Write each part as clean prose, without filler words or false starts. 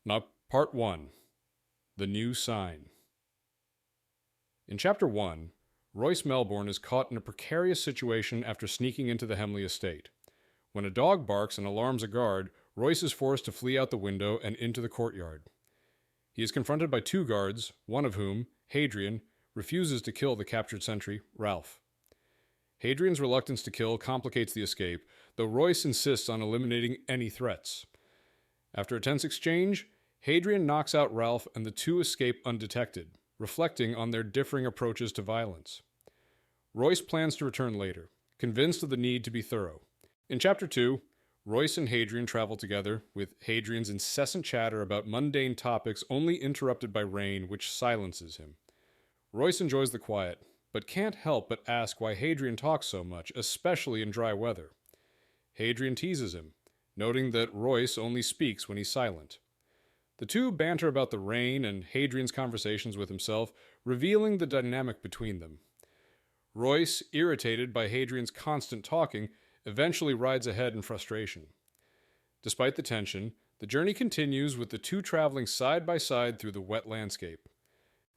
Now, Part 1. The New Sign. In Chapter 1, Royce Melborn is caught in a precarious situation after sneaking into the Hemley estate. When a dog barks and alarms a guard, Royce is forced to flee out the window and into the courtyard. He is confronted by two guards, one of whom, Hadrian, refuses to kill the captured sentry, Ralph. Hadrian's reluctance to kill complicates the escape, though Royce insists on eliminating any threats. After a tense exchange, Hadrian knocks out Ralph and the two escape undetected, reflecting on their differing approaches to violence. Royce plans to return later, convinced of the need to be thorough. In Chapter 2, Royce and Hadrian travel together, with Hadrian's incessant chatter about mundane topics only interrupted by rain, which silences him. Royce enjoys the quiet, but can't help but ask why Hadrian talks so much, especially in dry weather. Hadrian teases him, noting that Royce only speaks when he's silent. The two banter about the rain and Hadrian's conversations with himself, revealing the dynamic between them. Royce, irritated by Hadrian's constant talking, eventually rides ahead in frustration. Despite the tension, the journey continues with the two traveling side by side through the wet landscape.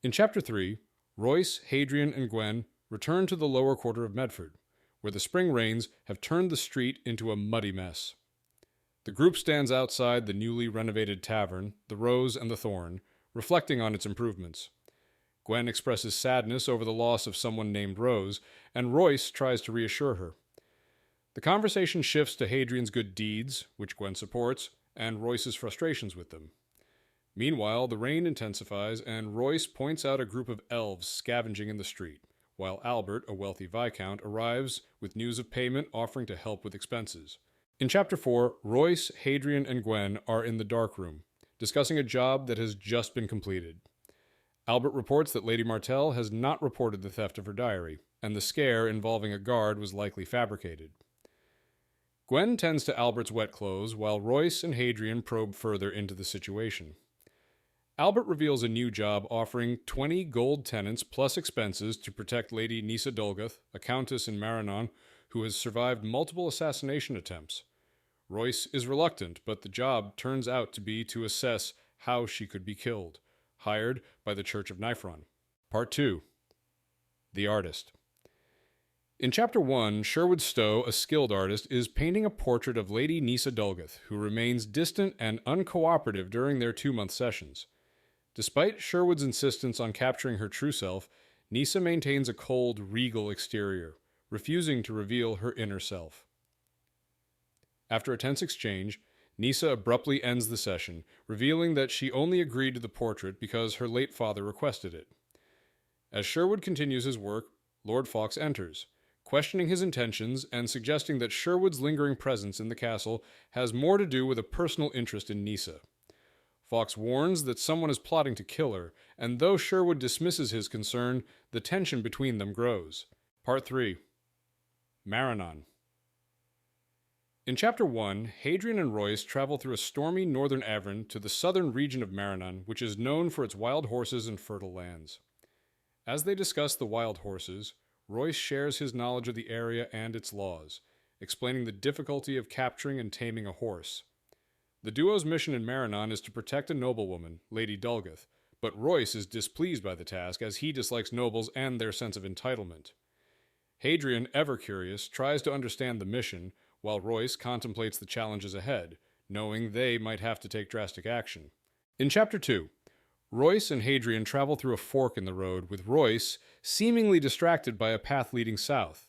In Chapter 3, Royce, Hadrian, and Gwen return to the lower quarter of Medford, where the spring rains have turned the street into a muddy mess. The group stands outside the newly renovated tavern, the Rose and the Thorn, reflecting on its improvements. Gwen expresses sadness over the loss of someone named Rose, and Royce tries to reassure her. The conversation shifts to Hadrian's good deeds, which Gwen supports, and Royce's frustrations with them. Meanwhile, the rain intensifies, and Royce points out a group of elves scavenging in the street, while Albert, a wealthy viscount, arrives with news of payment offering to help with expenses. In Chapter 4, Royce, Hadrian, and Gwen are in the dark room, discussing a job that has just been completed. Albert reports that Lady Martell has not reported the theft of her diary, and the scare involving a guard was likely fabricated. Gwen tends to Albert's wet clothes, while Royce and Hadrian probe further into the situation. Albert reveals a new job offering 20 gold tenants plus expenses to protect Lady Nysa Dulgath, a countess in Marinon, who has survived multiple assassination attempts. Royce is reluctant, but the job turns out to be to assess how she could be killed, hired by the Church of Nifron. Part 2. The Artist. In Chapter 1, Sherwood Stowe, a skilled artist, is painting a portrait of Lady Nysa Dulgath, who remains distant and uncooperative during their 2-month sessions. Despite Sherwood's insistence on capturing her true self, Nysa maintains a cold, regal exterior, refusing to reveal her inner self. After a tense exchange, Nysa abruptly ends the session, revealing that she only agreed to the portrait because her late father requested it. As Sherwood continues his work, Lord Fawkes enters, questioning his intentions and suggesting that Sherwood's lingering presence in the castle has more to do with a personal interest in Nysa. Fawkes warns that someone is plotting to kill her, and though Sherwood dismisses his concern, the tension between them grows. Part 3. Marinon. In Chapter 1, Hadrian and Royce travel through a stormy northern Avron to the southern region of Marinon, which is known for its wild horses and fertile lands. As they discuss the wild horses, Royce shares his knowledge of the area and its laws, explaining the difficulty of capturing and taming a horse. The duo's mission in Marinon is to protect a noblewoman, Lady Dulgath, but Royce is displeased by the task as he dislikes nobles and their sense of entitlement. Hadrian, ever curious, tries to understand the mission, while Royce contemplates the challenges ahead, knowing they might have to take drastic action. In Chapter 2, Royce and Hadrian travel through a fork in the road, with Royce seemingly distracted by a path leading south.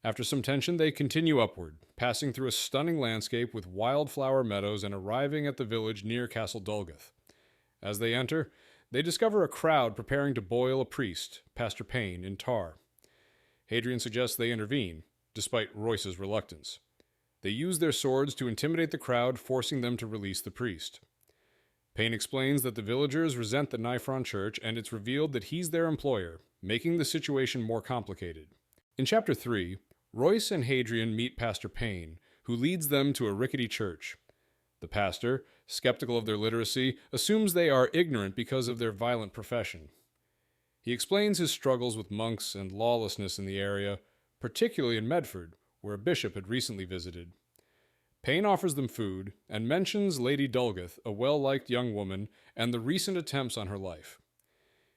After some tension, they continue upward, passing through a stunning landscape with wildflower meadows and arriving at the village near Castle Dulgath. As they enter, they discover a crowd preparing to boil a priest, Pastor Payne, in tar. Hadrian suggests they intervene, despite Royce's reluctance. They use their swords to intimidate the crowd, forcing them to release the priest. Payne explains that the villagers resent the Nifron Church, and it's revealed that he's their employer, making the situation more complicated. In Chapter 3, Royce and Hadrian meet Pastor Payne, who leads them to a rickety church. The pastor, skeptical of their literacy, assumes they are ignorant because of their violent profession. He explains his struggles with monks and lawlessness in the area, particularly in Medford, where a bishop had recently visited. Payne offers them food and mentions Lady Dulgath, a well-liked young woman, and the recent attempts on her life.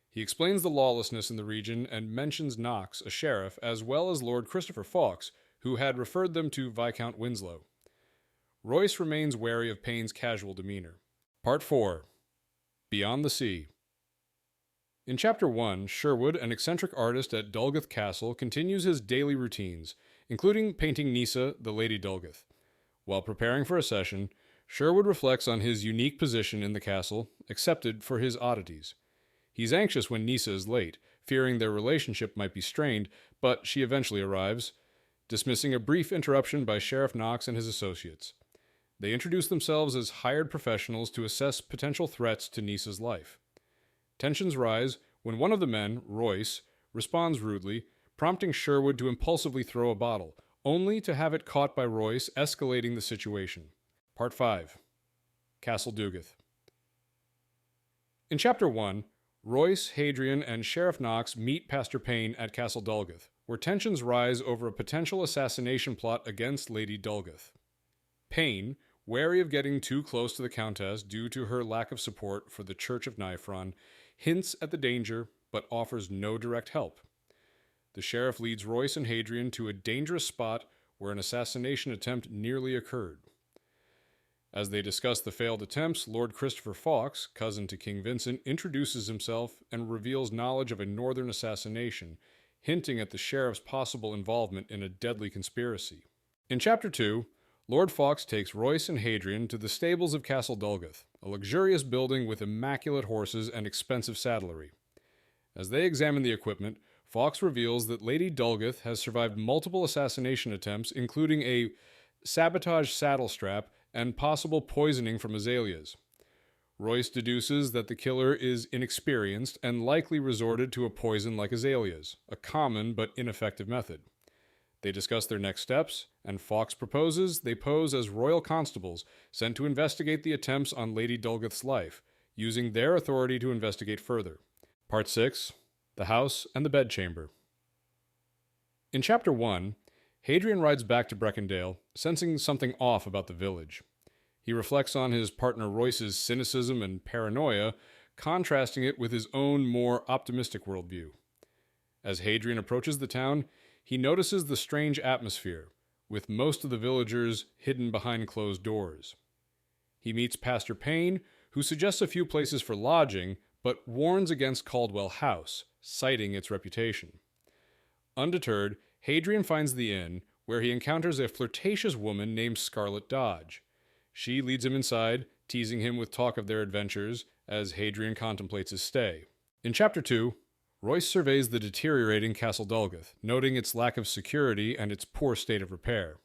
He explains the lawlessness in the region and mentions Knox, a sheriff, as well as Lord Christopher Fawkes, who had referred them to Viscount Winslow. Royce remains wary of Payne's casual demeanor. Part 4. Beyond the Sea. In Chapter 1, Sherwood, an eccentric artist at Dulgath Castle, continues his daily routines, including painting Nysa, the Lady Dulgath. While preparing for a session, Sherwood reflects on his unique position in the castle, accepted for his oddities. He's anxious when Nysa is late, fearing their relationship might be strained, but she eventually arrives, dismissing a brief interruption by Sheriff Knox and his associates. They introduce themselves as hired professionals to assess potential threats to Nysa's life. Tensions rise when one of the men, Royce, responds rudely, prompting Sherwood to impulsively throw a bottle, only to have it caught by Royce, escalating the situation. Part 5. Castle Dulgath. In Chapter 1, Royce, Hadrian, and Sheriff Knox meet Pastor Payne at Castle Dulgath, where tensions rise over a potential assassination plot against Lady Dulgath. Payne, wary of getting too close to the Countess due to her lack of support for the Church of Nifron, hints at the danger but offers no direct help. The sheriff leads Royce and Hadrian to a dangerous spot where an assassination attempt nearly occurred. As they discuss the failed attempts, Lord Christopher Fawkes, cousin to King Vincent, introduces himself and reveals knowledge of a northern assassination, hinting at the sheriff's possible involvement in a deadly conspiracy. In Chapter 2, Lord Fawkes takes Royce and Hadrian to the stables of Castle Dulgath, a luxurious building with immaculate horses and expensive saddlery. As they examine the equipment, Fawkes reveals that Lady Dulgath has survived multiple assassination attempts, including a sabotage saddle strap and possible poisoning from azaleas. Royce deduces that the killer is inexperienced and likely resorted to a poison like azaleas, a common but ineffective method. They discuss their next steps, and Fawkes proposes they pose as royal constables sent to investigate the attempts on Lady Dulgath's life, using their authority to investigate further. Part 6. The House and the Bedchamber. In Chapter 1, Hadrian rides back to Brecondale, sensing something off about the village. He reflects on his partner Royce's cynicism and paranoia, contrasting it with his own more optimistic worldview. As Hadrian approaches the town, he notices the strange atmosphere, with most of the villagers hidden behind closed doors. He meets Pastor Payne, who suggests a few places for lodging, but warns against Caldwell House, citing its reputation. Undeterred, Hadrian finds the inn, where he encounters a flirtatious woman named Scarlet Dodge. She leads him inside, teasing him with talk of their adventures, as Hadrian contemplates his stay. In Chapter 2, Royce surveys the deteriorating Castle Dulgath, noting its lack of security and its poor state of repair.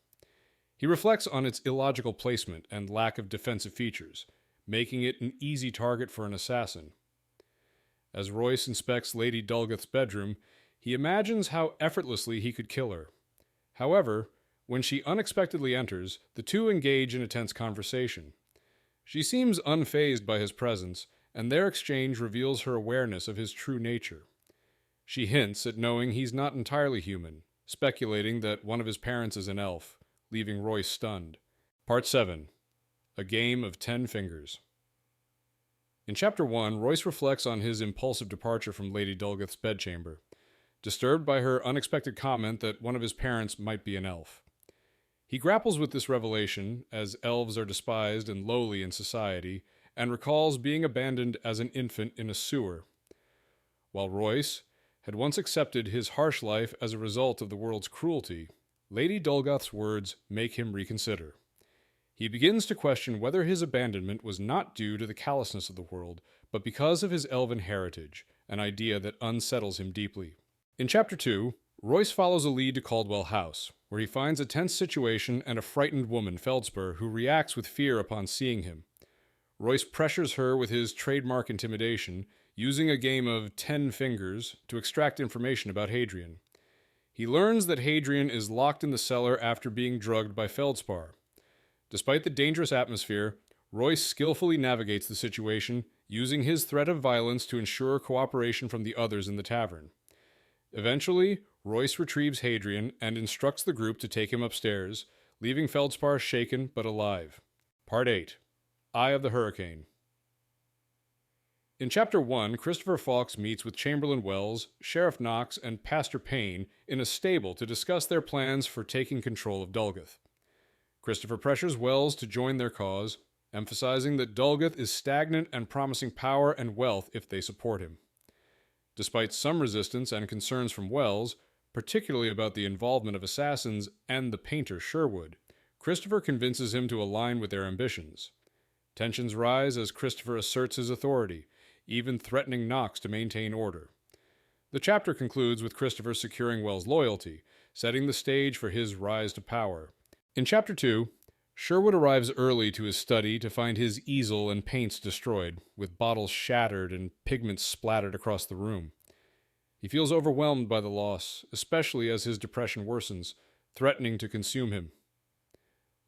He reflects on its illogical placement and lack of defensive features, making it an easy target for an assassin. As Royce inspects Lady Dulgath's bedroom, he imagines how effortlessly he could kill her. However, when she unexpectedly enters, the two engage in a tense conversation. She seems unfazed by his presence, and their exchange reveals her awareness of his true nature. She hints at knowing he's not entirely human, speculating that one of his parents is an elf, leaving Royce stunned. Part 7. A Game of 10 Fingers. In Chapter 1, Royce reflects on his impulsive departure from Lady Dulgath's bedchamber, disturbed by her unexpected comment that one of his parents might be an elf. He grapples with this revelation, as elves are despised and lowly in society, and recalls being abandoned as an infant in a sewer. While Royce had once accepted his harsh life as a result of the world's cruelty, Lady Dulgath's words make him reconsider. He begins to question whether his abandonment was not due to the callousness of the world, but because of his elven heritage, an idea that unsettles him deeply. In Chapter 2, Royce follows a lead to Caldwell House, where he finds a tense situation and a frightened woman, Feldspar, who reacts with fear upon seeing him. Royce pressures her with his trademark intimidation, using a game of 10 fingers to extract information about Hadrian. He learns that Hadrian is locked in the cellar after being drugged by Feldspar. Despite the dangerous atmosphere, Royce skillfully navigates the situation, using his threat of violence to ensure cooperation from the others in the tavern. Eventually, Royce retrieves Hadrian and instructs the group to take him upstairs, leaving Feldspar shaken but alive. Part 8. Eye of the Hurricane. In Chapter 1, Christopher Fawkes meets with Chamberlain Wells, Sheriff Knox, and Pastor Payne in a stable to discuss their plans for taking control of Dulgath. Christopher pressures Wells to join their cause, emphasizing that Dulgath is stagnant and promising power and wealth if they support him. Despite some resistance and concerns from Wells, particularly about the involvement of assassins and the painter Sherwood, Christopher convinces him to align with their ambitions. Tensions rise as Christopher asserts his authority, even threatening Knox to maintain order. The chapter concludes with Christopher securing Wells' loyalty, setting the stage for his rise to power. In Chapter 2, Sherwood arrives early to his study to find his easel and paints destroyed, with bottles shattered and pigments splattered across the room. He feels overwhelmed by the loss, especially as his depression worsens, threatening to consume him.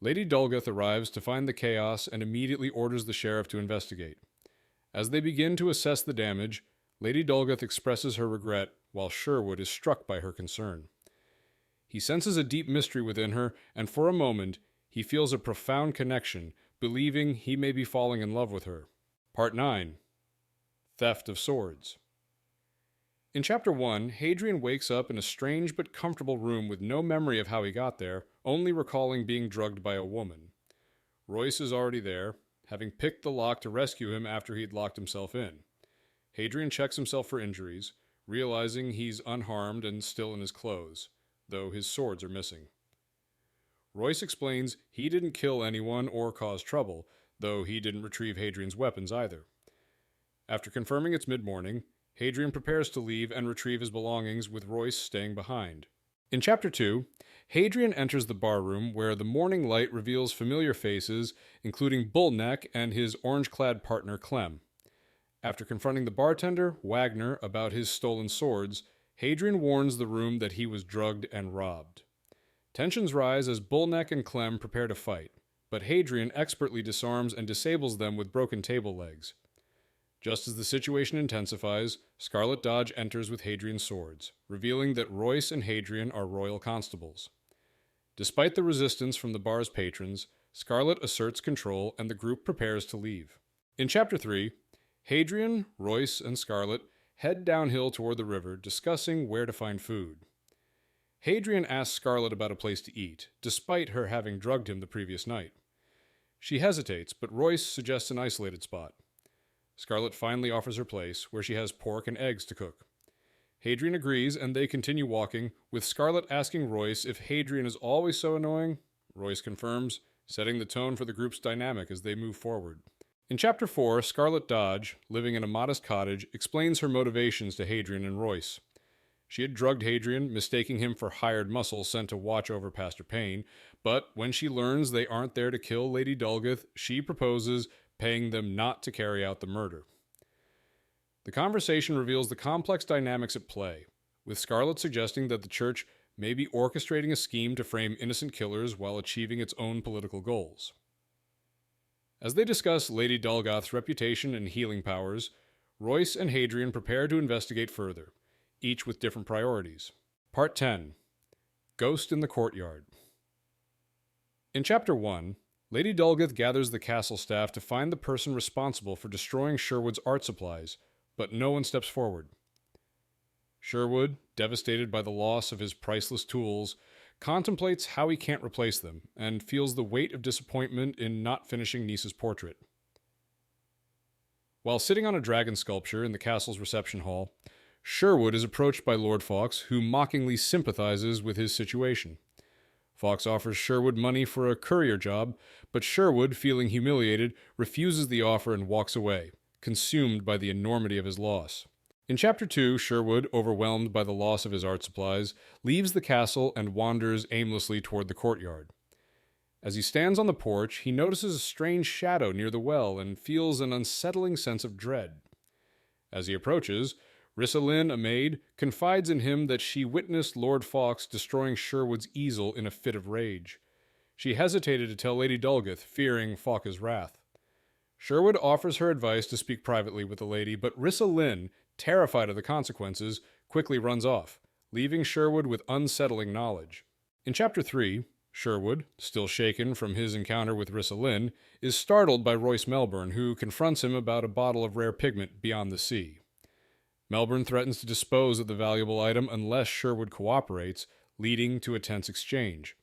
Lady Dulgath arrives to find the chaos and immediately orders the sheriff to investigate. As they begin to assess the damage, Lady Dulgath expresses her regret, while Sherwood is struck by her concern. He senses a deep mystery within her, and for a moment, he feels a profound connection, believing he may be falling in love with her. Part 9. Theft of Swords. In Chapter 1, Hadrian wakes up in a strange but comfortable room with no memory of how he got there, only recalling being drugged by a woman. Royce is already there, having picked the lock to rescue him after he'd locked himself in. Hadrian checks himself for injuries, realizing he's unharmed and still in his clothes, though his swords are missing. Royce explains he didn't kill anyone or cause trouble, though he didn't retrieve Hadrian's weapons either. After confirming it's mid-morning, Hadrian prepares to leave and retrieve his belongings, with Royce staying behind. In Chapter 2, Hadrian enters the barroom where the morning light reveals familiar faces, including Bullneck and his orange-clad partner Clem. After confronting the bartender, Wagner, about his stolen swords, Hadrian warns the room that he was drugged and robbed. Tensions rise as Bullneck and Clem prepare to fight, but Hadrian expertly disarms and disables them with broken table legs. Just as the situation intensifies, Scarlet Dodge enters with Hadrian's swords, revealing that Royce and Hadrian are royal constables. Despite the resistance from the bar's patrons, Scarlet asserts control and the group prepares to leave. In Chapter 3, Hadrian, Royce, and Scarlet head downhill toward the river, discussing where to find food. Hadrian asks Scarlet about a place to eat, despite her having drugged him the previous night. She hesitates, but Royce suggests an isolated spot. Scarlet finally offers her place, where she has pork and eggs to cook. Hadrian agrees, and they continue walking, with Scarlet asking Royce if Hadrian is always so annoying. Royce confirms, setting the tone for the group's dynamic as they move forward. In Chapter 4, Scarlet Dodge, living in a modest cottage, explains her motivations to Hadrian and Royce. She had drugged Hadrian, mistaking him for hired muscle sent to watch over Pastor Payne, but when she learns they aren't there to kill Lady Dulgath, she proposes paying them not to carry out the murder. The conversation reveals the complex dynamics at play, with Scarlet suggesting that the church may be orchestrating a scheme to frame innocent killers while achieving its own political goals. As they discuss Lady Dulgath's reputation and healing powers, Royce and Hadrian prepare to investigate further, each with different priorities. Part 10. Ghost in the Courtyard. In Chapter 1, Lady Dulgath gathers the castle staff to find the person responsible for destroying Sherwood's art supplies, but no one steps forward. Sherwood, devastated by the loss of his priceless tools, contemplates how he can't replace them, and feels the weight of disappointment in not finishing Nysa's portrait. While sitting on a dragon sculpture in the castle's reception hall, Sherwood is approached by Lord Fawkes, who mockingly sympathizes with his situation. Fawkes offers Sherwood money for a courier job, but Sherwood, feeling humiliated, refuses the offer and walks away, consumed by the enormity of his loss. In Chapter 2, Sherwood, overwhelmed by the loss of his art supplies, leaves the castle and wanders aimlessly toward the courtyard. As he stands on the porch, he notices a strange shadow near the well and feels an unsettling sense of dread. As he approaches, Rissalyn, a maid, confides in him that she witnessed Lord Fawkes destroying Sherwood's easel in a fit of rage. She hesitated to tell Lady Dulgath, fearing Fawkes' wrath. Sherwood offers her advice to speak privately with the lady, but Rissalyn, terrified of the consequences, quickly runs off, leaving Sherwood with unsettling knowledge. In Chapter 3, Sherwood, still shaken from his encounter with Rissa, is startled by Royce Melborn, who confronts him about a bottle of rare pigment beyond the sea. Melbourne threatens to dispose of the valuable item unless Sherwood cooperates, leading to a tense exchange.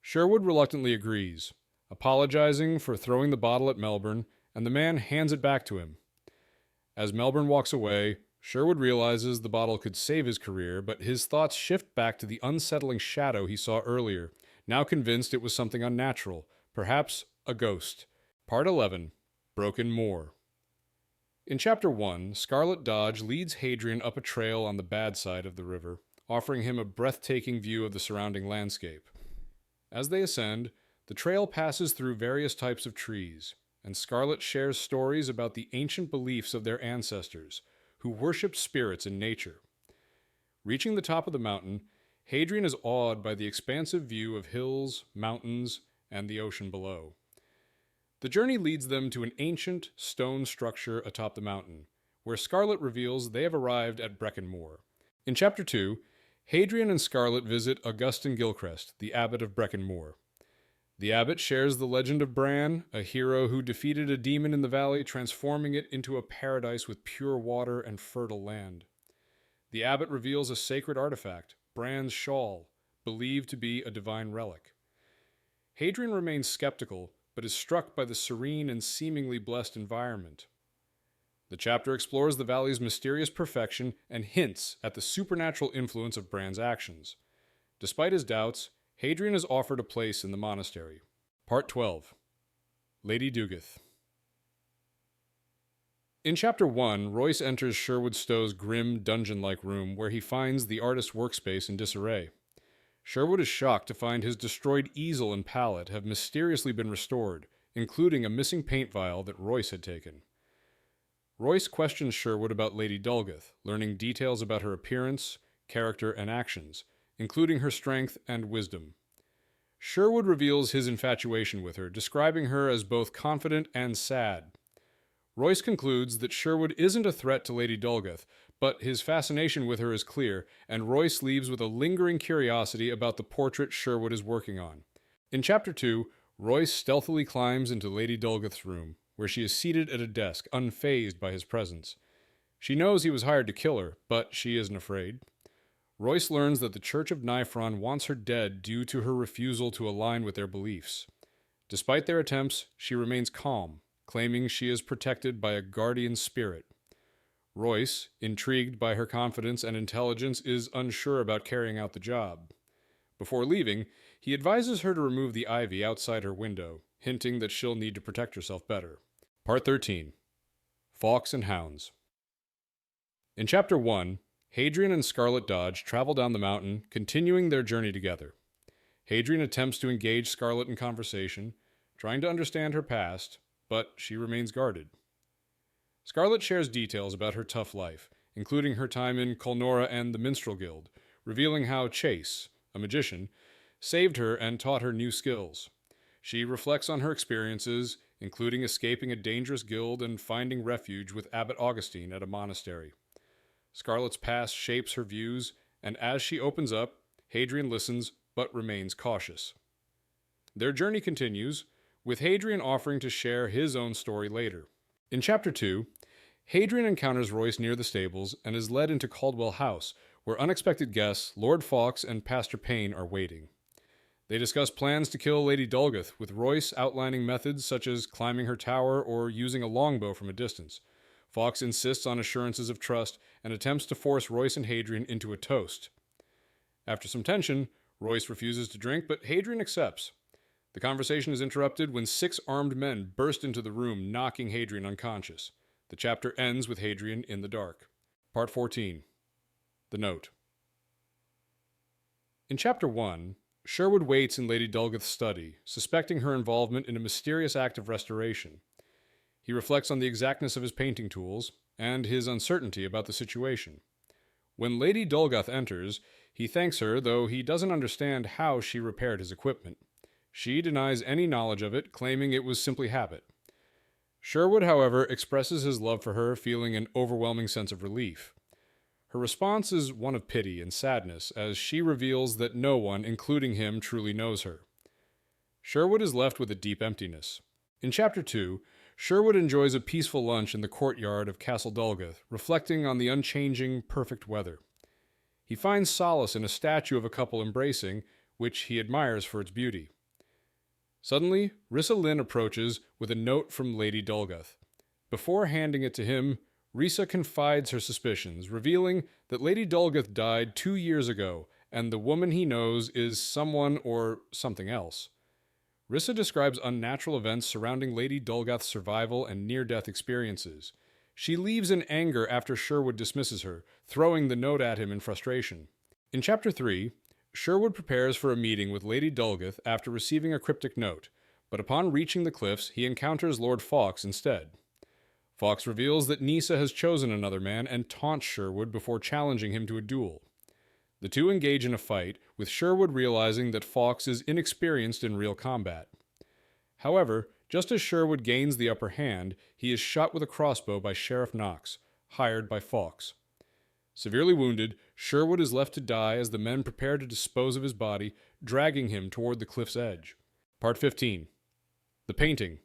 Sherwood reluctantly agrees, apologizing for throwing the bottle at Melbourne, and the man hands it back to him. As Melbourne walks away, Sherwood realizes the bottle could save his career, but his thoughts shift back to the unsettling shadow he saw earlier, now convinced it was something unnatural, perhaps a ghost. Part 11. Broken Moor. In Chapter 1, Scarlet Dodge leads Hadrian up a trail on the bad side of the river, offering him a breathtaking view of the surrounding landscape. As they ascend, the trail passes through various types of trees, and Scarlet shares stories about the ancient beliefs of their ancestors, who worshipped spirits in nature. Reaching the top of the mountain, Hadrian is awed by the expansive view of hills, mountains, and the ocean below. The journey leads them to an ancient stone structure atop the mountain, where Scarlet reveals they have arrived at Brecon Moor. In Chapter 2, Hadrian and Scarlet visit Augustin Gilchrist, the abbot of Brecon Moor. The abbot shares the legend of Bran, a hero who defeated a demon in the valley, transforming it into a paradise with pure water and fertile land. The abbot reveals a sacred artifact, Bran's shawl, believed to be a divine relic. Hadrian remains skeptical, but is struck by the serene and seemingly blessed environment. The chapter explores the valley's mysterious perfection and hints at the supernatural influence of Bran's actions. Despite his doubts, Hadrian is offered a place in the monastery. Part 12. Lady Dulgath. In Chapter 1, Royce enters Sherwood Stowe's grim, dungeon-like room where he finds the artist's workspace in disarray. Sherwood is shocked to find his destroyed easel and palette have mysteriously been restored, including a missing paint vial that Royce had taken. Royce questions Sherwood about Lady Dulgath, learning details about her appearance, character, and actions, including her strength and wisdom. Sherwood reveals his infatuation with her, describing her as both confident and sad. Royce concludes that Sherwood isn't a threat to Lady Dulgath, but his fascination with her is clear, and Royce leaves with a lingering curiosity about the portrait Sherwood is working on. In Chapter 2, Royce stealthily climbs into Lady Dulgath's room, where she is seated at a desk, unfazed by his presence. She knows he was hired to kill her, but she isn't afraid. Royce learns that the Church of Nifron wants her dead due to her refusal to align with their beliefs. Despite their attempts, she remains calm, claiming she is protected by a guardian spirit. Royce, intrigued by her confidence and intelligence, is unsure about carrying out the job. Before leaving, he advises her to remove the ivy outside her window, hinting that she'll need to protect herself better. Part 13. Fawkes and Hounds. In Chapter 1, Hadrian and Scarlet Dodge travel down the mountain, continuing their journey together. Hadrian attempts to engage Scarlet in conversation, trying to understand her past, but she remains guarded. Scarlet shares details about her tough life, including her time in Colnora and the Minstrel Guild, revealing how Chase, a magician, saved her and taught her new skills. She reflects on her experiences, including escaping a dangerous guild and finding refuge with Abbot Augustine at a monastery. Scarlet's past shapes her views, and as she opens up, Hadrian listens but remains cautious. Their journey continues, with Hadrian offering to share his own story later. In Chapter 2, Hadrian encounters Royce near the stables and is led into Caldwell House, where unexpected guests, Lord Fawkes and Pastor Payne, are waiting. They discuss plans to kill Lady Dulgath, with Royce outlining methods such as climbing her tower or using a longbow from a distance. Fawkes insists on assurances of trust and attempts to force Royce and Hadrian into a toast. After some tension, Royce refuses to drink, but Hadrian accepts. The conversation is interrupted when 6 armed men burst into the room, knocking Hadrian unconscious. The chapter ends with Hadrian in the dark. Part 14. The Note. In Chapter 1, Sherwood waits in Lady Dulgath's study, suspecting her involvement in a mysterious act of restoration. He reflects on the exactness of his painting tools and his uncertainty about the situation. When Lady Dulgath enters, he thanks her, though he doesn't understand how she repaired his equipment. She denies any knowledge of it, claiming it was simply habit. Sherwood, however, expresses his love for her, feeling an overwhelming sense of relief. Her response is one of pity and sadness, as she reveals that no one, including him, truly knows her. Sherwood is left with a deep emptiness. In Chapter 2, Sherwood enjoys a peaceful lunch in the courtyard of Castle Dulgath, reflecting on the unchanging, perfect weather. He finds solace in a statue of a couple embracing, which he admires for its beauty. Suddenly, Risa Lynn approaches with a note from Lady Dulgath. Before handing it to him, Risa confides her suspicions, revealing that Lady Dulgath died 2 years ago, and the woman he knows is someone or something else. Risa describes unnatural events surrounding Lady Dulgath's survival and near-death experiences. She leaves in anger after Sherwood dismisses her, throwing the note at him in frustration. In Chapter 3, Sherwood prepares for a meeting with Lady Dulgath after receiving a cryptic note, but upon reaching the cliffs, he encounters Lord Fawkes instead. Fawkes reveals that Nysa has chosen another man and taunts Sherwood before challenging him to a duel. The two engage in a fight, with Sherwood realizing that Fawkes is inexperienced in real combat. However, just as Sherwood gains the upper hand, he is shot with a crossbow by Sheriff Knox, hired by Fawkes. Severely wounded, Sherwood is left to die as the men prepare to dispose of his body, dragging him toward the cliff's edge. Part 15. The Painting.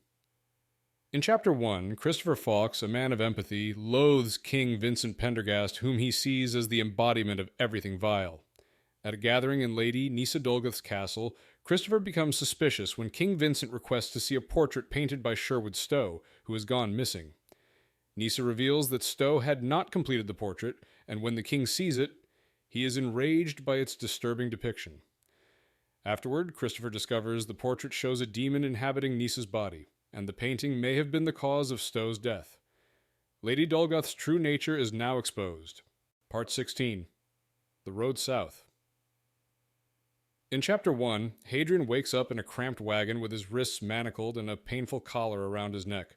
In Chapter 1, Christopher Fawkes, a man of empathy, loathes King Vincent Pendergast, whom he sees as the embodiment of everything vile. At a gathering in Lady Nysa Dulgath's castle, Christopher becomes suspicious when King Vincent requests to see a portrait painted by Sherwood Stowe, who has gone missing. Nysa reveals that Stowe had not completed the portrait, and when the king sees it, he is enraged by its disturbing depiction. Afterward, Christopher discovers the portrait shows a demon inhabiting Nysa's body, and the painting may have been the cause of Stowe's death. Lady Dulgath's true nature is now exposed. Part 16. The Road South. In Chapter 1, Hadrian wakes up in a cramped wagon with his wrists manacled and a painful collar around his neck.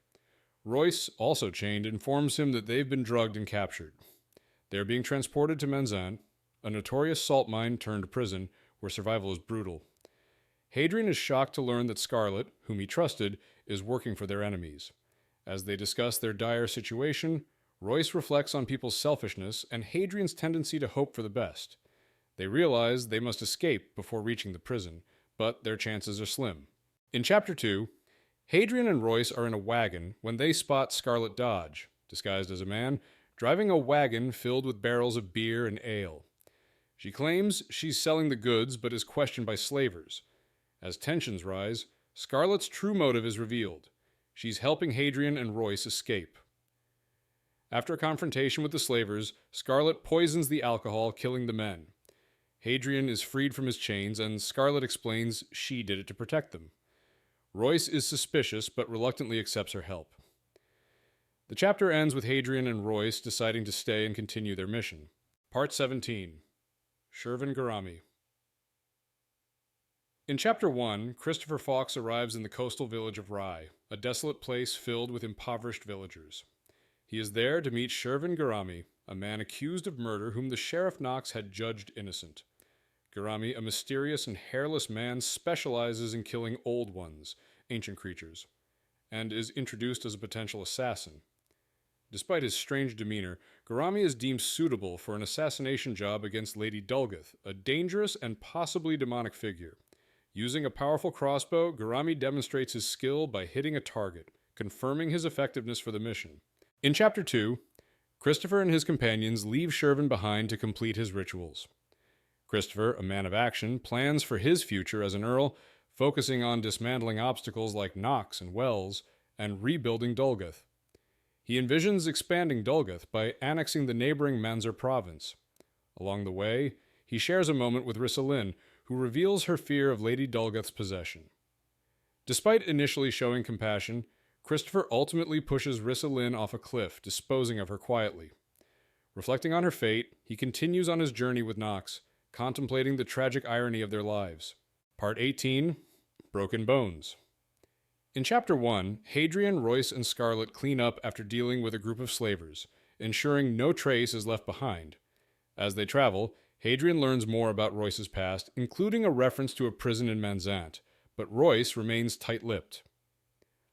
Royce, also chained, informs him that they've been drugged and captured. They are being transported to Manzant, a notorious salt mine turned prison, where survival is brutal. Hadrian is shocked to learn that Scarlet, whom he trusted, is working for their enemies. As they discuss their dire situation, Royce reflects on people's selfishness and Hadrian's tendency to hope for the best. They realize they must escape before reaching the prison, but their chances are slim. In Chapter 2, Hadrian and Royce are in a wagon when they spot Scarlet Dodge, disguised as a man, driving a wagon filled with barrels of beer and ale. She claims she's selling the goods but is questioned by slavers. As tensions rise, Scarlet's true motive is revealed. She's helping Hadrian and Royce escape. After a confrontation with the slavers, Scarlet poisons the alcohol, killing the men. Hadrian is freed from his chains, and Scarlet explains she did it to protect them. Royce is suspicious, but reluctantly accepts her help. The chapter ends with Hadrian and Royce deciding to stay and continue their mission. Part 17. Shervin Garami. In Chapter 1, Christopher Fawkes arrives in the coastal village of Rye, a desolate place filled with impoverished villagers. He is there to meet Shervin Garami, a man accused of murder whom the Sheriff Knox had judged innocent. Garami, a mysterious and hairless man, specializes in killing old ones, ancient creatures, and is introduced as a potential assassin. Despite his strange demeanor, Garami is deemed suitable for an assassination job against Lady Dulgath, a dangerous and possibly demonic figure. Using a powerful crossbow, Garami demonstrates his skill by hitting a target, confirming his effectiveness for the mission. In Chapter 2, Christopher and his companions leave Shervin behind to complete his rituals. Christopher, a man of action, plans for his future as an earl, focusing on dismantling obstacles like Knox and Wells, and rebuilding Dulgath. He envisions expanding Dulgath by annexing the neighboring Manzer province. Along the way, he shares a moment with Risa Lynn, who reveals her fear of Lady Dulgath's possession. Despite initially showing compassion, Christopher ultimately pushes Risa Lynn off a cliff, disposing of her quietly. Reflecting on her fate, he continues on his journey with Knox, contemplating the tragic irony of their lives. Part 18. Broken Bones. In Chapter 1, Hadrian, Royce, and Scarlet clean up after dealing with a group of slavers, ensuring no trace is left behind. As they travel, Hadrian learns more about Royce's past, including a reference to a prison in Manzant, but Royce remains tight-lipped.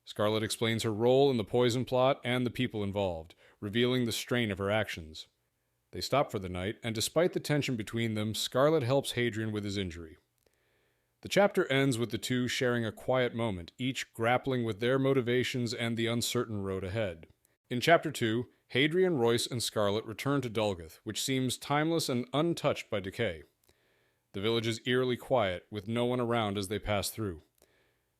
Scarlet explains her role in the poison plot and the people involved, revealing the strain of her actions. They stop for the night, and despite the tension between them, Scarlet helps Hadrian with his injury. The chapter ends with the two sharing a quiet moment, each grappling with their motivations and the uncertain road ahead. In Chapter 2, Hadrian, Royce, and Scarlet return to Dulgath, which seems timeless and untouched by decay. The village is eerily quiet, with no one around as they pass through.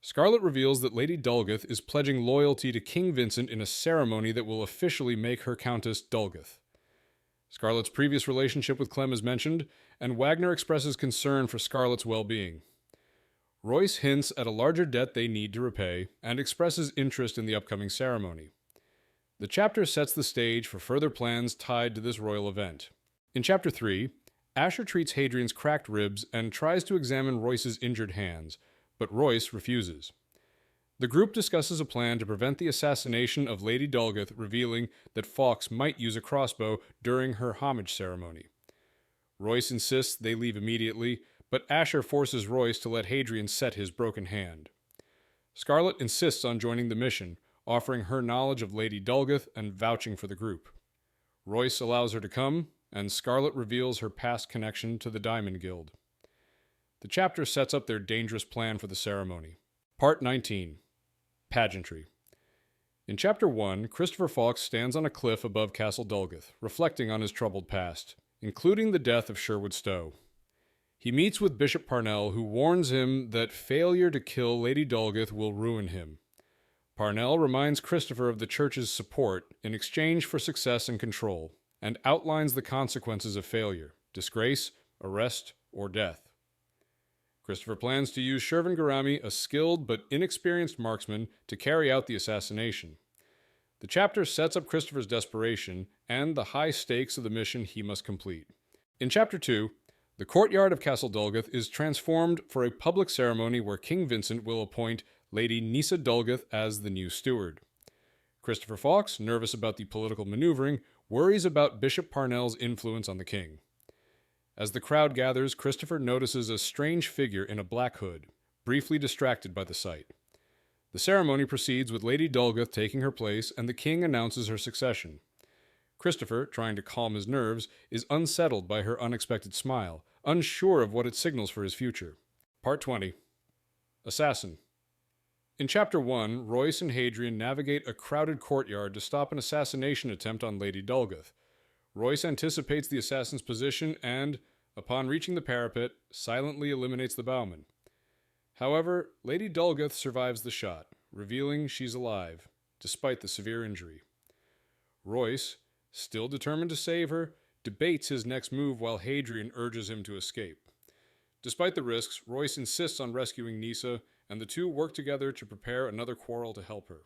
Scarlet reveals that Lady Dulgath is pledging loyalty to King Vincent in a ceremony that will officially make her Countess Dulgath. Scarlet's previous relationship with Clem is mentioned, and Wagner expresses concern for Scarlet's well-being. Royce hints at a larger debt they need to repay, and expresses interest in the upcoming ceremony. The chapter sets the stage for further plans tied to this royal event. In Chapter 3, Asher treats Hadrian's cracked ribs and tries to examine Royce's injured hands, but Royce refuses. The group discusses a plan to prevent the assassination of Lady Dulgath, revealing that Fawkes might use a crossbow during her homage ceremony. Royce insists they leave immediately, but Asher forces Royce to let Hadrian set his broken hand. Scarlet insists on joining the mission, offering her knowledge of Lady Dulgath and vouching for the group. Royce allows her to come, and Scarlet reveals her past connection to the Diamond Guild. The chapter sets up their dangerous plan for the ceremony. Part 19. Pageantry. In Chapter 1, Christopher Fawkes stands on a cliff above Castle Dulgath, reflecting on his troubled past, including the death of Sherwood Stowe. He meets with Bishop Parnell, who warns him that failure to kill Lady Dulgath will ruin him. Parnell reminds Christopher of the church's support in exchange for success and control, and outlines the consequences of failure: disgrace, arrest, or death. Christopher plans to use Shervin Garami, a skilled but inexperienced marksman, to carry out the assassination. The chapter sets up Christopher's desperation and the high stakes of the mission he must complete. In Chapter 2, the courtyard of Castle Dulgath is transformed for a public ceremony where King Vincent will appoint Lady Nysa Dulgath as the new steward. Christopher Fawkes, nervous about the political maneuvering, worries about Bishop Parnell's influence on the king. As the crowd gathers, Christopher notices a strange figure in a black hood, briefly distracted by the sight. The ceremony proceeds with Lady Dulgath taking her place, and the king announces her succession. Christopher, trying to calm his nerves, is unsettled by her unexpected smile, unsure of what it signals for his future. Part 20. Assassin. In Chapter 1, Royce and Hadrian navigate a crowded courtyard to stop an assassination attempt on Lady Dulgath. Royce anticipates the assassin's position and, upon reaching the parapet, silently eliminates the bowman. However, Lady Dulgath survives the shot, revealing she's alive, despite the severe injury. Royce, still determined to save her, debates his next move while Hadrian urges him to escape. Despite the risks, Royce insists on rescuing Nysa, and the two work together to prepare another quarrel to help her.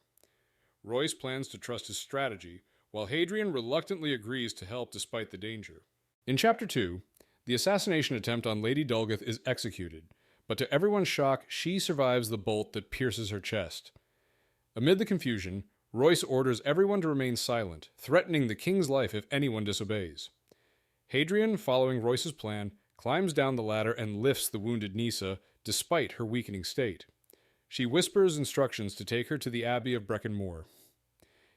Royce plans to trust his strategy, while Hadrian reluctantly agrees to help despite the danger. In Chapter 2, the assassination attempt on Lady Dulgath is executed, but to everyone's shock, she survives the bolt that pierces her chest. Amid the confusion, Royce orders everyone to remain silent, threatening the king's life if anyone disobeys. Hadrian, following Royce's plan, climbs down the ladder and lifts the wounded Nysa, despite her weakening state. She whispers instructions to take her to the Abbey of Brecon Moor.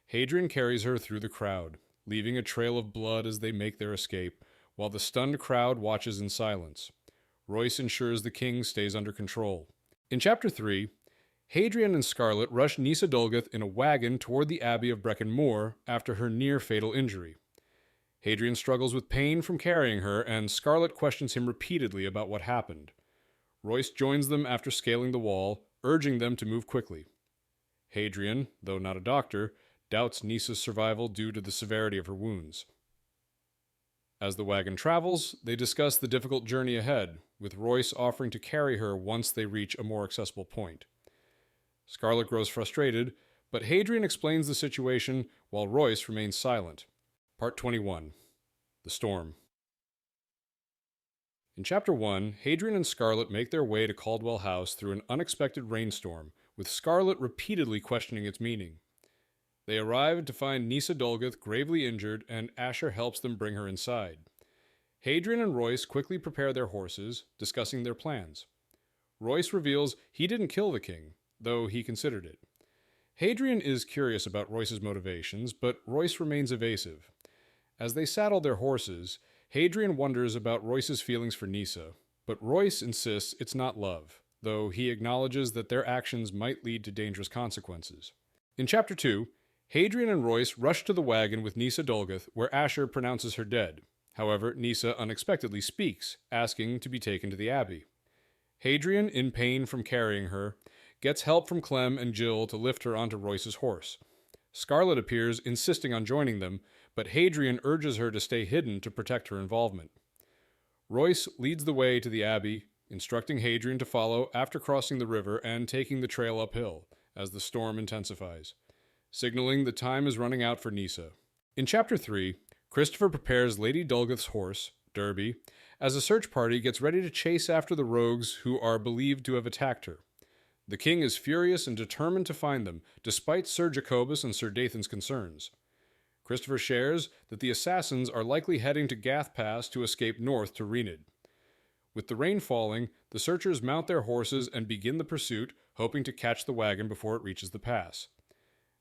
Hadrian carries her through the crowd, leaving a trail of blood as they make their escape, while the stunned crowd watches in silence. Royce ensures the king stays under control. In Chapter 3, Hadrian and Scarlet rush Nysa Dulgath in a wagon toward the Abbey of Brecon Moor after her near-fatal injury. Hadrian struggles with pain from carrying her, and Scarlet questions him repeatedly about what happened. Royce joins them after scaling the wall, urging them to move quickly. Hadrian, though not a doctor, doubts Nysa's survival due to the severity of her wounds. As the wagon travels, they discuss the difficult journey ahead, with Royce offering to carry her once they reach a more accessible point. Scarlet grows frustrated, but Hadrian explains the situation while Royce remains silent. Part 21. The Storm. In Chapter 1, Hadrian and Scarlet make their way to Caldwell House through an unexpected rainstorm, with Scarlet repeatedly questioning its meaning. They arrive to find Nysa Dulgath gravely injured, and Asher helps them bring her inside. Hadrian and Royce quickly prepare their horses, discussing their plans. Royce reveals he didn't kill the king, though he considered it. Hadrian is curious about Royce's motivations, but Royce remains evasive. As they saddle their horses, Hadrian wonders about Royce's feelings for Nysa, but Royce insists it's not love, though he acknowledges that their actions might lead to dangerous consequences. In Chapter 2, Hadrian and Royce rush to the wagon with Nysa Dulgath, where Asher pronounces her dead. However, Nysa unexpectedly speaks, asking to be taken to the abbey. Hadrian, in pain from carrying her, gets help from Clem and Jill to lift her onto Royce's horse. Scarlet appears, insisting on joining them, but Hadrian urges her to stay hidden to protect her involvement. Royce leads the way to the abbey, instructing Hadrian to follow after crossing the river and taking the trail uphill, as the storm intensifies, signaling the time is running out for Nysa. In Chapter 3, Christopher prepares Lady Dulgath's horse, Derby, as a search party gets ready to chase after the rogues who are believed to have attacked her. The king is furious and determined to find them, despite Sir Jacobus and Sir Dathan's concerns. Christopher shares that the assassins are likely heading to Gath Pass to escape north to Rhenid. With the rain falling, the searchers mount their horses and begin the pursuit, hoping to catch the wagon before it reaches the pass.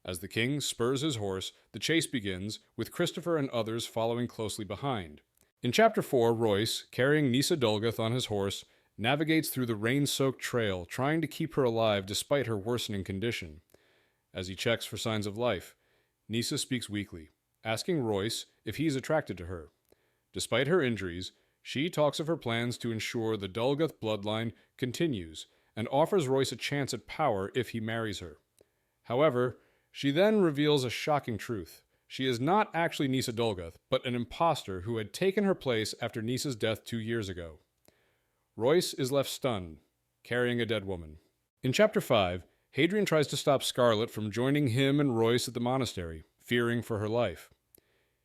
As the king spurs his horse, the chase begins, with Christopher and others following closely behind. In Chapter 4, Royce, carrying Nysa Dulgath on his horse, navigates through the rain-soaked trail, trying to keep her alive despite her worsening condition. As he checks for signs of life, Nysa speaks weakly, asking Royce if he is attracted to her. Despite her injuries, she talks of her plans to ensure the Dulgath bloodline continues and offers Royce a chance at power if he marries her. However, she then reveals a shocking truth. She is not actually Nysa Dulgath, but an impostor who had taken her place after Nysa's death 2 years ago. Royce is left stunned, carrying a dead woman. In Chapter 5, Hadrian tries to stop Scarlet from joining him and Royce at the monastery, fearing for her life.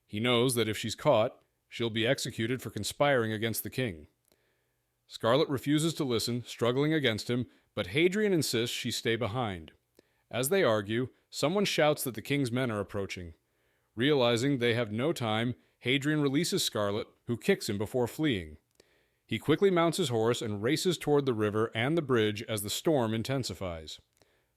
He knows that if she's caught, she'll be executed for conspiring against the king. Scarlet refuses to listen, struggling against him, but Hadrian insists she stay behind. As they argue, someone shouts that the king's men are approaching. Realizing they have no time, Hadrian releases Scarlet, who kicks him before fleeing. He quickly mounts his horse and races toward the river and the bridge as the storm intensifies.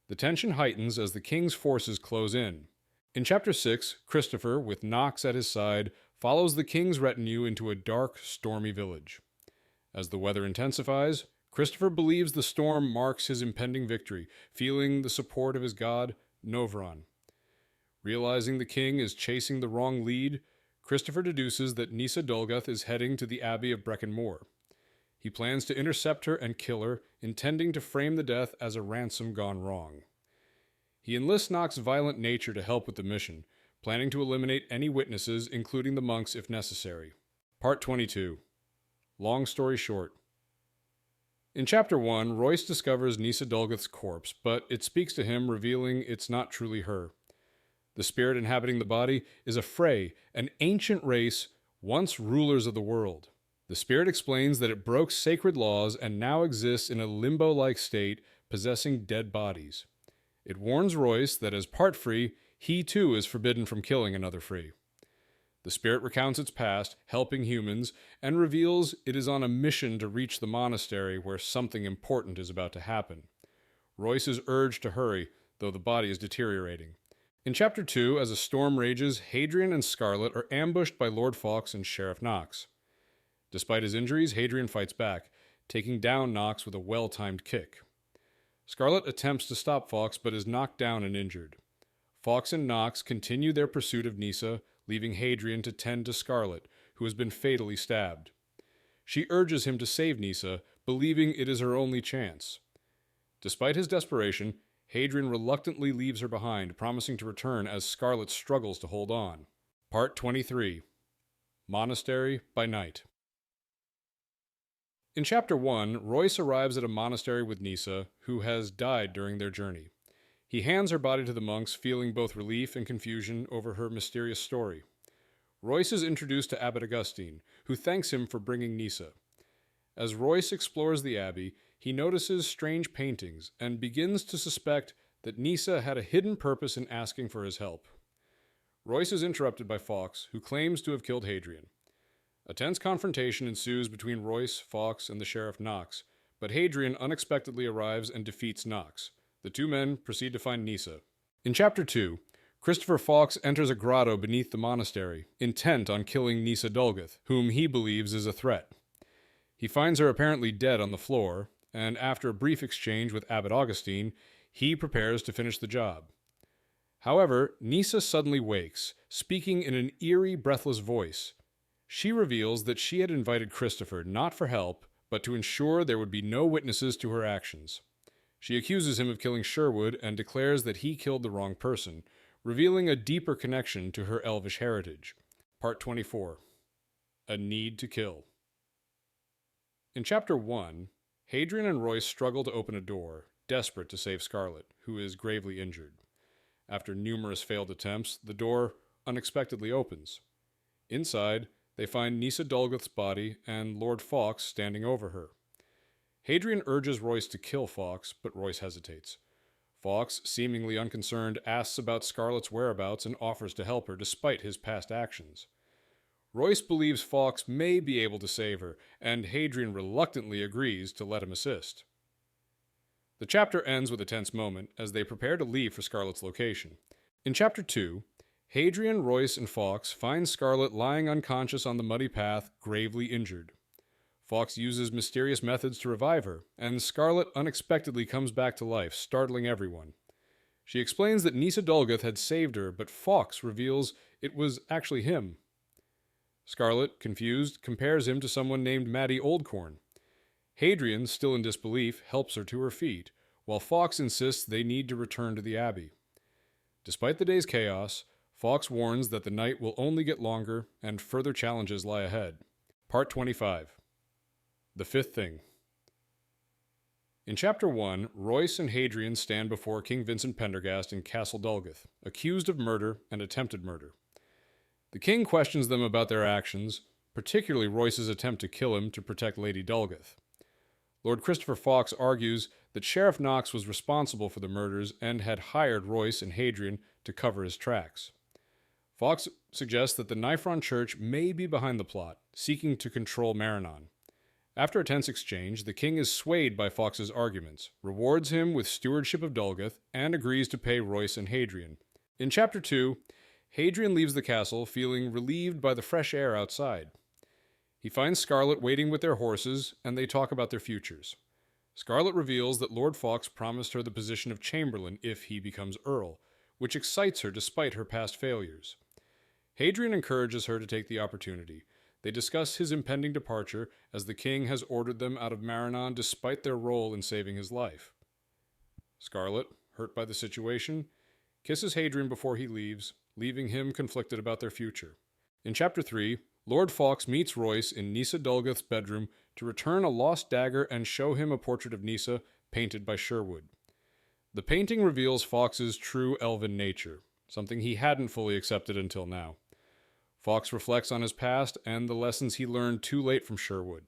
The tension heightens as the king's forces close in. In Chapter 6, Christopher, with Knox at his side, follows the king's retinue into a dark, stormy village. As the weather intensifies, Christopher believes the storm marks his impending victory, feeling the support of his god, Novron. Realizing the king is chasing the wrong lead, Christopher deduces that Nysa Dulgath is heading to the Abbey of Brecon Moor. He plans to intercept her and kill her, intending to frame the death as a ransom gone wrong. He enlists Knox's violent nature to help with the mission, planning to eliminate any witnesses, including the monks if necessary. Part 22. Long story short. In Chapter 1, Royce discovers Nysa Dulgath's corpse, but it speaks to him, revealing it's not truly her. The spirit inhabiting the body is a Frey, an ancient race, once rulers of the world. The spirit explains that it broke sacred laws and now exists in a limbo-like state, possessing dead bodies. It warns Royce that as part Free, he too is forbidden from killing another Free. The spirit recounts its past, helping humans, and reveals it is on a mission to reach the monastery where something important is about to happen. Royce is urged to hurry, though the body is deteriorating. In Chapter 2, as a storm rages, Hadrian and Scarlet are ambushed by Lord Fawkes and Sheriff Knox. Despite his injuries, Hadrian fights back, taking down Knox with a well-timed kick. Scarlet attempts to stop Fawkes, but is knocked down and injured. Fawkes and Knox continue their pursuit of Nysa, leaving Hadrian to tend to Scarlet, who has been fatally stabbed. She urges him to save Nysa, believing it is her only chance. Despite his desperation, Hadrian reluctantly leaves her behind, promising to return as Scarlet struggles to hold on. Part 23. Monastery by Night. In Chapter 1, Royce arrives at a monastery with Nysa, who has died during their journey. He hands her body to the monks, feeling both relief and confusion over her mysterious story. Royce is introduced to Abbot Augustine, who thanks him for bringing Nysa. As Royce explores the abbey, he notices strange paintings and begins to suspect that Nysa had a hidden purpose in asking for his help. Royce is interrupted by Fawkes, who claims to have killed Hadrian. A tense confrontation ensues between Royce, Fawkes, and the Sheriff Knox, but Hadrian unexpectedly arrives and defeats Knox. The two men proceed to find Nysa. In Chapter 2, Christopher Fawkes enters a grotto beneath the monastery, intent on killing Nysa Dulgath, whom he believes is a threat. He finds her apparently dead on the floor, and after a brief exchange with Abbot Augustine, he prepares to finish the job. However, Nysa suddenly wakes, speaking in an eerie, breathless voice. She reveals that she had invited Christopher not for help, but to ensure there would be no witnesses to her actions. She accuses him of killing Sherwood and declares that he killed the wrong person, revealing a deeper connection to her elvish heritage. Part 24. A Need to Kill. In Chapter 1, Hadrian and Royce struggle to open a door, desperate to save Scarlet, who is gravely injured. After numerous failed attempts, the door unexpectedly opens. Inside, they find Nysa Dulgath's body and Lord Fawkes standing over her. Hadrian urges Royce to kill Fawkes, but Royce hesitates. Fawkes, seemingly unconcerned, asks about Scarlet's whereabouts and offers to help her despite his past actions. Royce believes Fawkes may be able to save her, and Hadrian reluctantly agrees to let him assist. The chapter ends with a tense moment as they prepare to leave for Scarlet's location. In Chapter 2, Hadrian, Royce, and Fawkes find Scarlet lying unconscious on the muddy path, gravely injured. Fawkes uses mysterious methods to revive her, and Scarlet unexpectedly comes back to life, startling everyone. She explains that Nysa Dulgath had saved her, but Fawkes reveals it was actually him. Scarlet, confused, compares him to someone named Maddie Oldcorn. Hadrian, still in disbelief, helps her to her feet, while Fawkes insists they need to return to the abbey. Despite the day's chaos, Fawkes warns that the night will only get longer and further challenges lie ahead. Part 25. The Fifth Thing. In Chapter 1, Royce and Hadrian stand before King Vincent Pendergast in Castle Dulgath, accused of murder and attempted murder. The king questions them about their actions, particularly Royce's attempt to kill him to protect Lady Dulgath. Lord Christopher Fawkes argues that Sheriff Knox was responsible for the murders and had hired Royce and Hadrian to cover his tracks. Fawkes suggests that the Nifron Church may be behind the plot, seeking to control Maranon. After a tense exchange, the king is swayed by Fawkes' arguments, rewards him with stewardship of Dulgath, and agrees to pay Royce and Hadrian. In Chapter 2, Hadrian leaves the castle feeling relieved by the fresh air outside. He finds Scarlet waiting with their horses, and they talk about their futures. Scarlet reveals that Lord Fawkes promised her the position of Chamberlain if he becomes Earl, which excites her despite her past failures. Hadrian encourages her to take the opportunity. They discuss his impending departure, as the king has ordered them out of Maranon despite their role in saving his life. Scarlet, hurt by the situation, kisses Hadrian before he leaves, leaving him conflicted about their future. In Chapter 3, Lord Fawkes meets Royce in Nysa Dulgath's bedroom to return a lost dagger and show him a portrait of Nysa painted by Sherwood. The painting reveals Fawkes' true elven nature, something he hadn't fully accepted until now. Fawkes reflects on his past and the lessons he learned too late from Sherwood.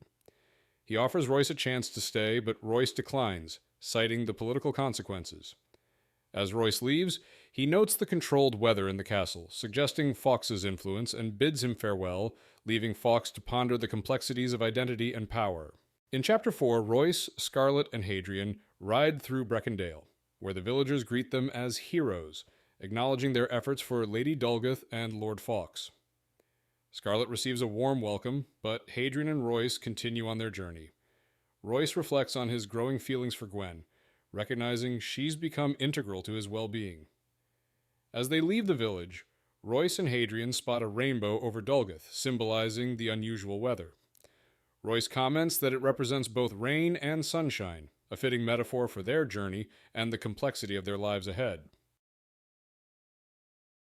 He offers Royce a chance to stay, but Royce declines, citing the political consequences. As Royce leaves, he notes the controlled weather in the castle, suggesting Fawkes' influence, and bids him farewell, leaving Fawkes to ponder the complexities of identity and power. In Chapter 4, Royce, Scarlet, and Hadrian ride through Breckendale, where the villagers greet them as heroes, acknowledging their efforts for Lady Dulgath and Lord Fawkes. Scarlet receives a warm welcome, but Hadrian and Royce continue on their journey. Royce reflects on his growing feelings for Gwen, recognizing she's become integral to his well-being. As they leave the village, Royce and Hadrian spot a rainbow over Dulgath, symbolizing the unusual weather. Royce comments that it represents both rain and sunshine, a fitting metaphor for their journey and the complexity of their lives ahead.